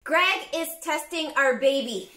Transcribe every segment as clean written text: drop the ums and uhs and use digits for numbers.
Greg is testing our baby.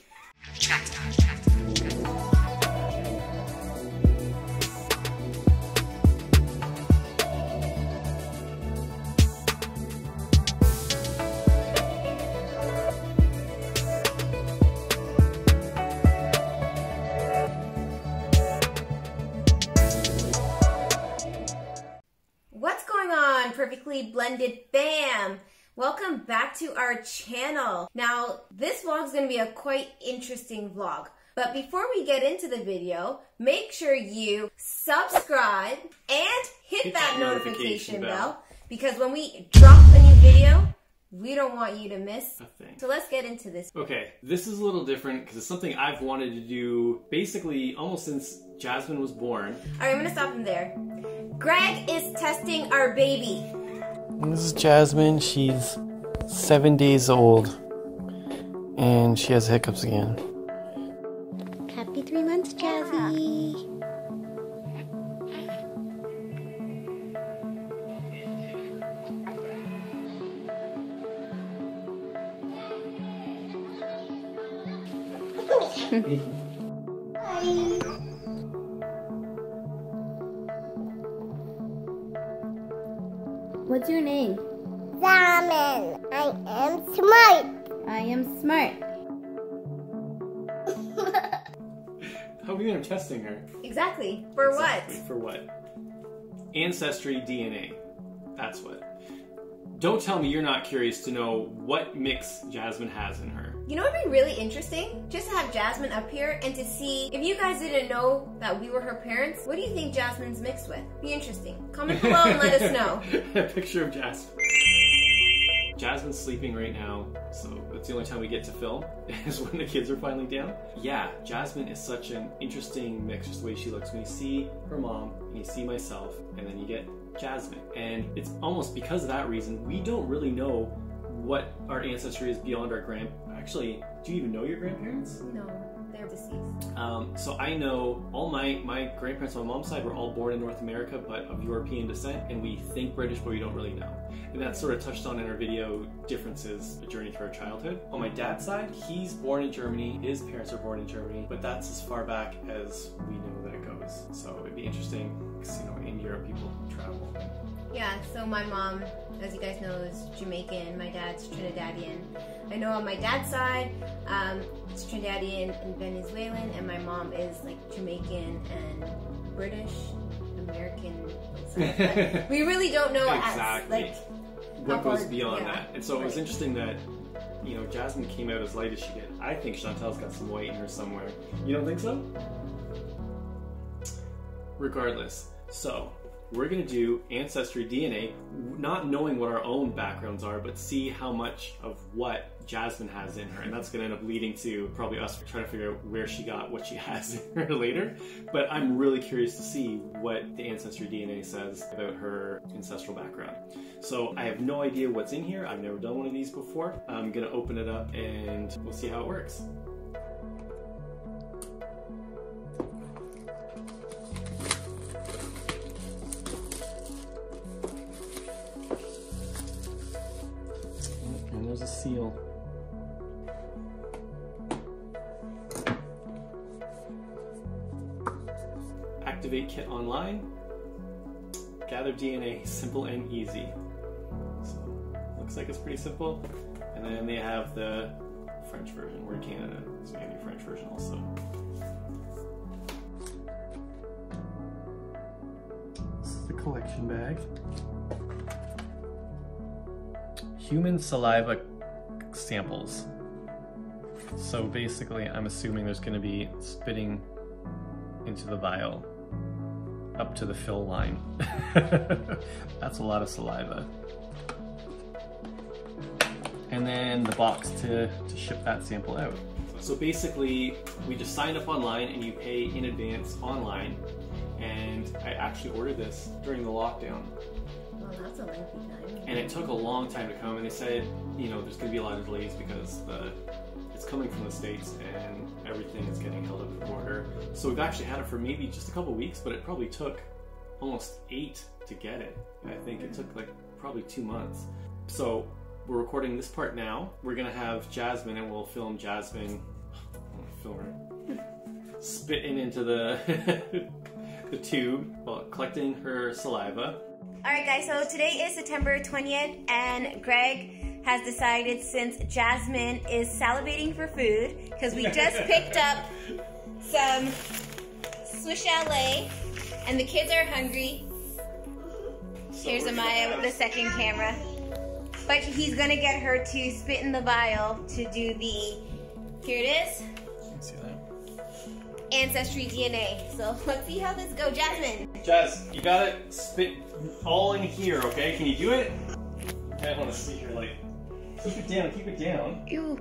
What's going on, Perfectly Blended fam? Welcome back to our channel. Now, this vlog is going to be a quite interesting vlog. But before we get into the video, make sure you subscribe and hit that notification bell. Because when we drop a new video, we don't want you to miss a thing. So let's get into this. Okay, this is a little different because it's something I've wanted to do basically almost since Jasmine was born. Alright, I'm going to stop him there. Greg is testing our baby. This is Jasmine. She's 7 days old and she has hiccups again. Happy 3 months, Jazzy. What's your name? Jasmine. I am smart. I am smart. How are we going to testing her? Exactly. For Exactly. what? For what? Ancestry DNA. That's what. Don't tell me you're not curious to know what mix Jasmine has in her. You know what would be really interesting? Just to have Jasmine up here and to see, if you guys didn't know that we were her parents, what do you think Jasmine's mixed with? Be interesting. Comment below and let us know. A picture of Jasmine. Jasmine's sleeping right now, so that's the only time we get to film, is when the kids are finally down. Yeah, Jasmine is such an interesting mix, just the way she looks. When you see her mom, and you see myself, and then you get Jasmine. And it's almost because of that reason, we don't really know what our ancestry is beyond our Actually, do you even know your grandparents? No, they're deceased. So I know all my grandparents on my mom's side were all born in North America, but of European descent, and we think British, but we don't really know. And that's sort of touched on in our video, differences, a journey through our childhood. On my dad's side, he's born in Germany, his parents are born in Germany, but that's as far back as we know that it goes. So it'd be interesting, because in Europe people travel. Yeah, so my mom, as you guys know, is Jamaican. My dad's Trinidadian. I know on my dad's side, it's Trinidadian and Venezuelan, and my mom is like Jamaican and British, American. We really don't know exactly what goes beyond that. And so it was interesting that, Jasmine came out as light as she did. I think Chantel's got some white in her somewhere. You don't think so? Regardless, so we're going to do Ancestry DNA, not knowing what our own backgrounds are, but see how much of what Jasmine has in her. And that's going to end up leading to probably us trying to figure out where she got what she has in her later. But I'm really curious to see what the Ancestry DNA says about her ancestral background. So I have no idea what's in here. I've never done one of these before. I'm going to open it up and we'll see how it works. There's a seal. Activate kit online. Gather DNA, simple and easy. So, looks like it's pretty simple. And then they have the French version. We're in Canada, so we have the French version also. This is the collection bag. Human saliva samples. So basically, I'm assuming there's going to be spitting into the vial up to the fill line. That's a lot of saliva. And then the box to ship that sample out. So basically, we just sign up online and you pay in advance online. And I actually ordered this during the lockdown. Well, that's a lengthy time. And it took a long time to come, and they said, there's going to be a lot of delays because it's coming from the States and everything is getting held up at the border. So we've actually had it for maybe just a couple weeks, but it probably took almost 8 to get it. I think it took like probably 2 months. So we're recording this part now. We're gonna have Jasmine, and we'll film Jasmine, film her, spitting into the the tube while collecting her saliva. Alright guys, so today is September 20th and Greg has decided, since Jasmine is salivating for food, because we just picked up some Swiss chalet and the kids are hungry. So Here's Amaya with the second camera. But he's gonna get her to spit in the vial to do the, here it is, See that? ancestry DNA. So let's see how this goes. Jasmine. Jazz, you gotta spit all in here, okay? Can you do it? I want to see your light. Keep it down, keep it down. Ew.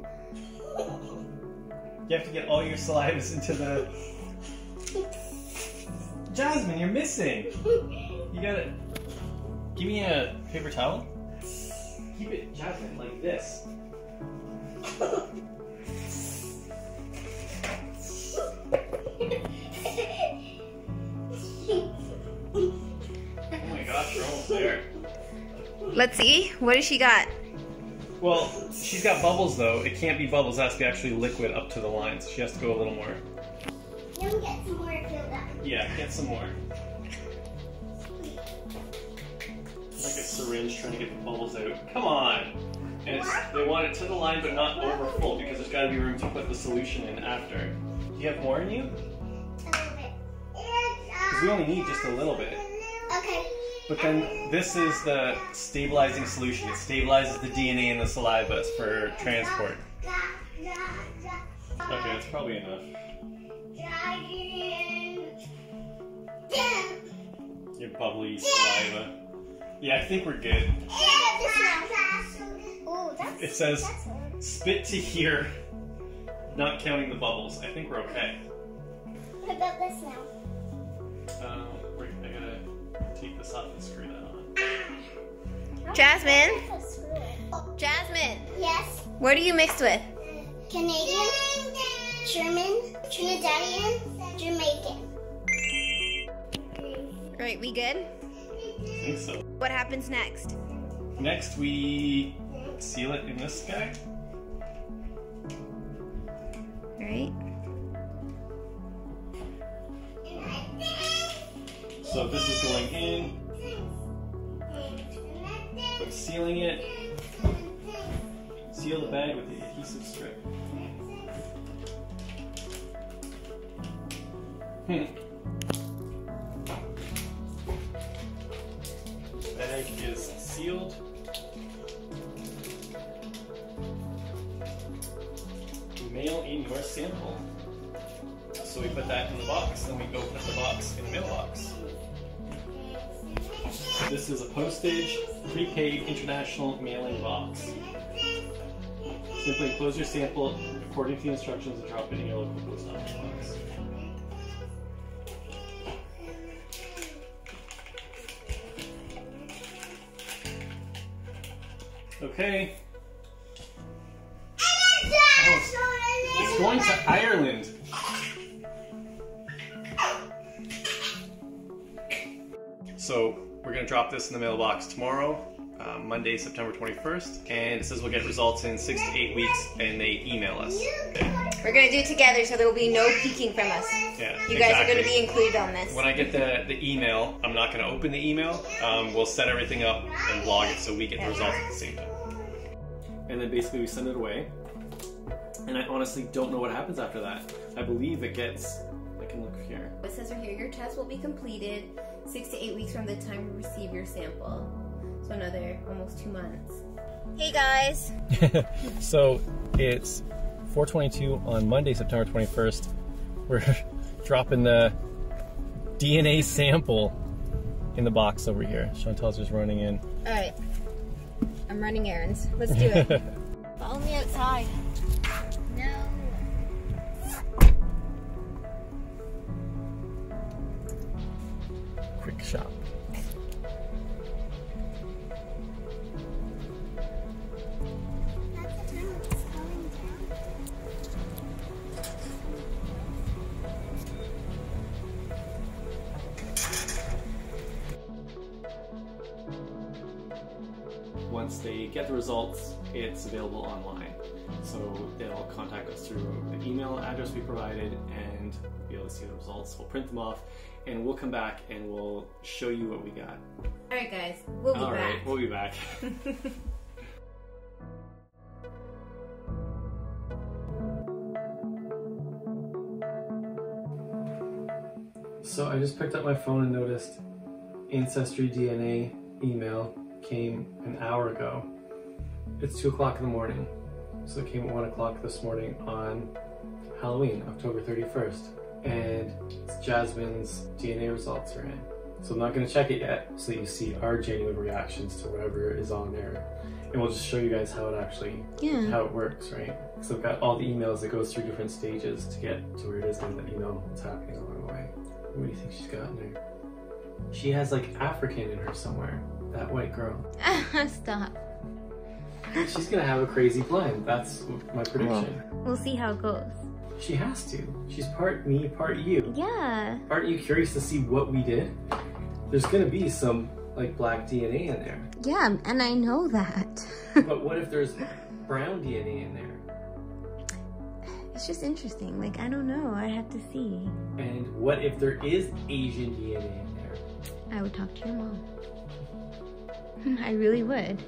You have to get all your salivas into the... Jasmine, you're missing! You gotta... Give me a paper towel. Keep it, Jasmine, like this. Oh my gosh, you're almost there. Let's see. What has she got? Well, she's got bubbles though. It can't be bubbles, it has to be actually liquid up to the line, so she has to go a little more. You'll get some more filled up. Yeah, get some more. Like a syringe trying to get the bubbles out. Come on! And they want it to the line but not over full because there's got to be room to put the solution in after. Do you have more in you? A little bit. Because we only need just a little bit. Okay. But then this is the stabilizing solution. It stabilizes the DNA in the saliva for transport. Okay, that's probably enough. Your bubbly saliva. Yeah, I think we're good. It says spit to here, not counting the bubbles. I think we're okay. What about this now? I gotta take this off and screw that on. Jasmine? Jasmine, Yes. what are you mixed with? Canadian, German, Trinidadian, Jamaican. Right, we good? I think so. What happens next? Next, we seal it in this guy. Right. So this is going in. I'm sealing it. Seal the bag with the adhesive strip. Bag is sealed. Mail in your sample. So we put that in the box, then we go put the box in the mailbox. This is a postage, prepaid international mailing box. Simply enclose your sample according to the instructions and drop it in your local post office box. Okay. Oh, it's going to Ireland. So we're going to drop this in the mailbox tomorrow, Monday, September 21st, and it says we'll get results in 6 to 8 weeks, and they email us. We're gonna do it together so there will be no peeking from us. Yeah, You guys are gonna be included on this. When I get the email, I'm not going to open the email. We'll set everything up and log it so we get the results at the same time. And then basically we send it away. And I honestly don't know what happens after that. I believe it gets, I can look here. It says right here, your test will be completed 6 to 8 weeks from the time you receive your sample. So another almost 2 months. Hey guys. So it's 4:22 on Monday, September 21st. We're dropping the DNA sample in the box over here. Chantal's just running in. All right, I'm running errands. Let's do it. Follow me outside. No. Quick shop. That's the time it's slowing down. Once they get the results, it's available online. So they'll contact us through the email address we provided, and we'll be able to see the results. We'll print them off, and we'll come back and we'll show you what we got. All right, guys, we'll be back. All right, we'll be back. So I just picked up my phone and noticed Ancestry DNA email came an hour ago. It's 2 o'clock in the morning. So it came at 1 o'clock this morning on Halloween, October 31st. And it's Jasmine's DNA results are in. So I'm not going to check it yet, so that you see our genuine reactions to whatever is on there. And we'll just show you guys how it actually, how it works, right? So I've got all the emails that goes through different stages to get to where it is and let you know what's happening along the way. What do you think she's got in there? She has like African in her somewhere. That white girl. Stop. She's gonna have a crazy blend. That's my prediction. We'll see how it goes. She has to. She's part me, part you. Yeah. Aren't you curious to see what we did? There's gonna be some like black DNA in there. Yeah, and I know that. But what if there's brown DNA in there? It's just interesting. Like, I don't know. I have to see. And what if there is Asian DNA in there? I would talk to your mom. I really would.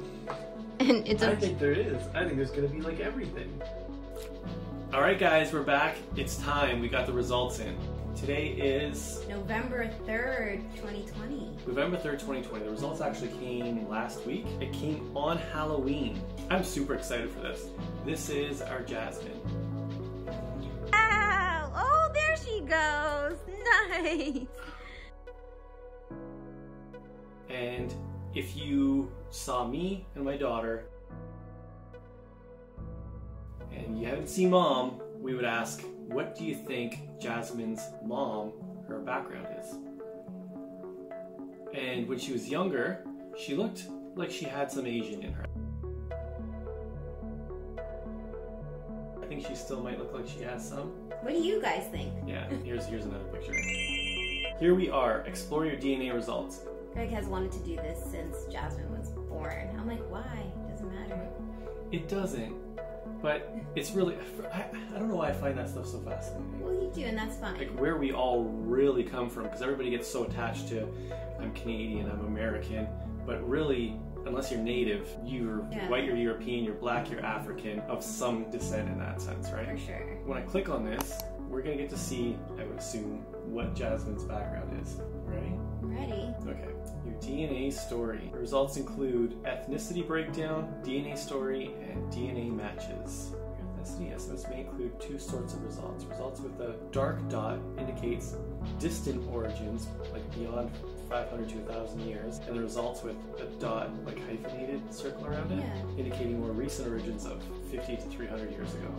And it's I think there is. I think there's gonna be like everything. All right, guys, we're back. It's time. We got the results in. Today is November 3rd, 2020. November 3rd, 2020. The results actually came last week. It came on Halloween. I'm super excited for this. This is our Jasmine. Wow! Oh, there she goes. Nice. And if you saw me and my daughter, and you haven't seen Mom, we would ask, what do you think Jasmine's mom, her background is? And when she was younger, she looked like she had some Asian in her. I think she still might look like she has some. What do you guys think? Yeah, here's another picture. Here we are. Explore your DNA results. Greg has wanted to do this since Jasmine was born. I'm like, why? It doesn't matter. It doesn't. But it's really, I don't know why I find that stuff so fascinating. Well, you do, and that's fine. Like where we all really come from, because everybody gets so attached to, I'm Canadian, I'm American, but really, unless you're native, you're white, you're European, you're black, you're African, of some descent in that sense, right? For sure. When I click on this, we're gonna get to see, I would assume, what Jasmine's background is. Ready? Ready. Okay. Your DNA story. The results include ethnicity breakdown, DNA story, and DNA matches. Your ethnicity estimates may include two sorts of results. Results with a dark dot indicates distant origins, like beyond 500 to 1,000 years, and the results with a dot, like hyphenated circle around it, indicating more recent origins of 50 to 300 years ago.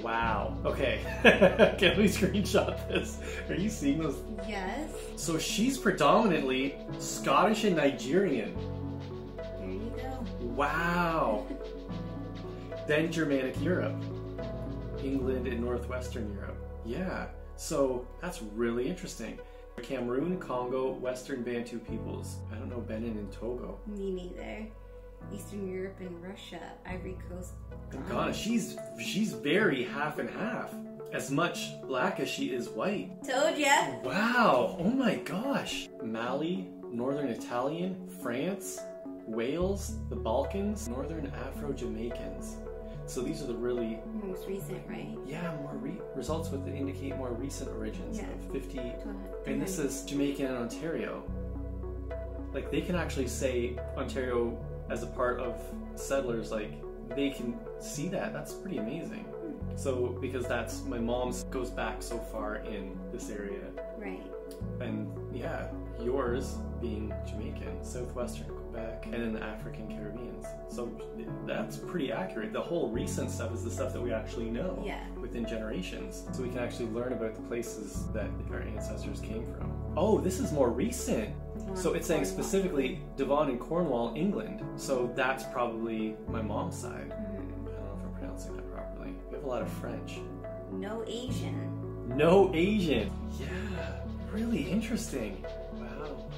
Wow. Okay. Can we screenshot this? Are you seeing those? Yes. So she's predominantly Scottish and Nigerian. There you go. Wow. Then Germanic Europe. England and Northwestern Europe. Yeah. So that's really interesting. Cameroon, Congo, Western Bantu peoples. I don't know Benin and Togo. Me neither. Eastern Europe and Russia, Ivory Coast, Ghana. She's very half and half. As much black as she is white. Told ya. Wow. Oh my gosh. Mali, Northern Italian, France, Wales, the Balkans, Northern Afro-Jamaicans. So these are the really most recent, right? Yeah, results with indicate more recent origins of 50. And this is Jamaican and Ontario. Like they can actually say Ontario as a part of settlers, like they can see that. That's pretty amazing. So because that's my mom's goes back so far in this area. Right. And yeah, yours being Jamaican, Southwestern Quebec, and then the African Caribbeans. So that's pretty accurate. The whole recent stuff is the stuff that we actually know within generations. So we can actually learn about the places that our ancestors came from. Oh, this is more recent. So it's saying specifically Devon and Cornwall, England. So that's probably my mom's side. I don't know if I'm pronouncing that properly. We have a lot of French. No Asian. No Asian. Yeah, really interesting. Wow.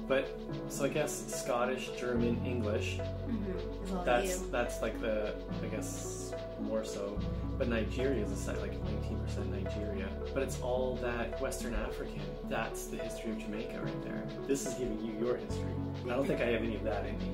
But so I guess Scottish, German, English. Is all That's like the, I guess, more so. But Nigeria is like 19% Nigeria. But it's all that Western African. That's the history of Jamaica right there. This is giving you your history. I don't think I have any of that in me.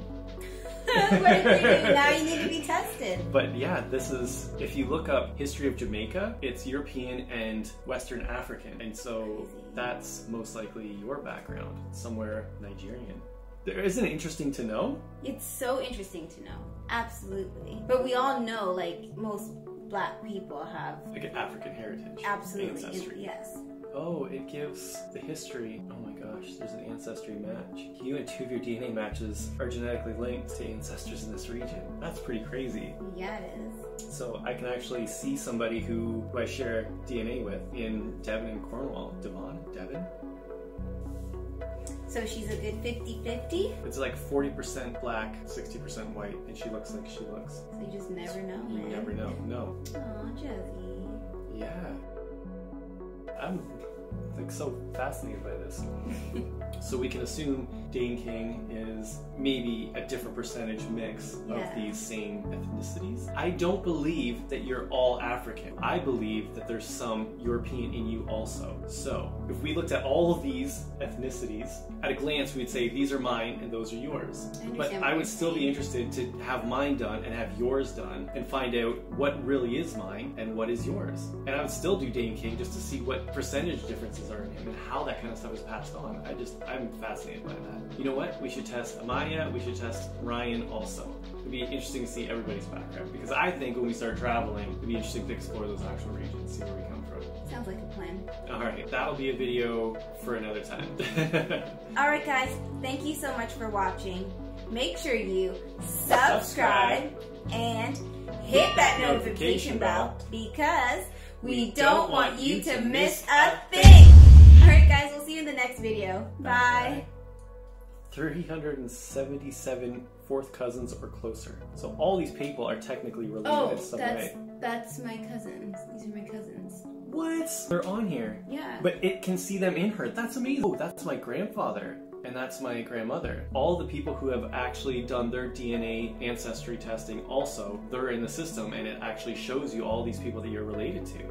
Now you need to be tested. But yeah, this is, if you look up history of Jamaica, it's European and Western African. And so that's most likely your background, somewhere Nigerian. Isn't it interesting to know? It's so interesting to know. Absolutely. But we all know, like, most Black people have Like an African heritage. absolutely Ancestry. yes. Oh, it gives the history. Oh my gosh, there's an ancestry match. You and 2 of your DNA matches are genetically linked to ancestors in this region. That's pretty crazy. Yeah, it is. So I can actually see somebody who I share DNA with in Devon and Cornwall. Devon? So she's a good 50-50? It's like 40% black, 60% white, and she looks like she looks. So you just never know, You man. never know. No. Aw, Jazzy. Yeah. I'm like so fascinated by this. So we can assume Dane King is maybe a different percentage mix Yeah. of these same ethnicities. I don't believe that you're all African. I believe that there's some European in you also. So if we looked at all of these ethnicities, at a glance we would say these are mine and those are yours. But I would still be interested to have mine done and have yours done and find out what really is mine and what is yours. And I would still do Dane King just to see what percentage differences are in him and how that kind of stuff is passed on. I'm fascinated by that. You know what? We should test Amaya, we should test Ryan also. It'd be interesting to see everybody's background because I think when we start traveling, it'd be interesting to explore those actual regions, see where we come from. Sounds like a plan. Alright, that'll be a video for another time. Alright guys, thank you so much for watching. Make sure you subscribe and hit that notification bell because we don't want you to miss a thing. Alright guys, we'll see you in the next video. Bye. 377 fourth cousins or closer. So all these people are technically related in some way. That's my cousins. These are my cousins. What? They're on here. Yeah. But it can see them in her. That's amazing. Oh, that's my grandfather. And that's my grandmother. All the people who have actually done their DNA ancestry testing also, they're in the system and it actually shows you all these people that you're related to.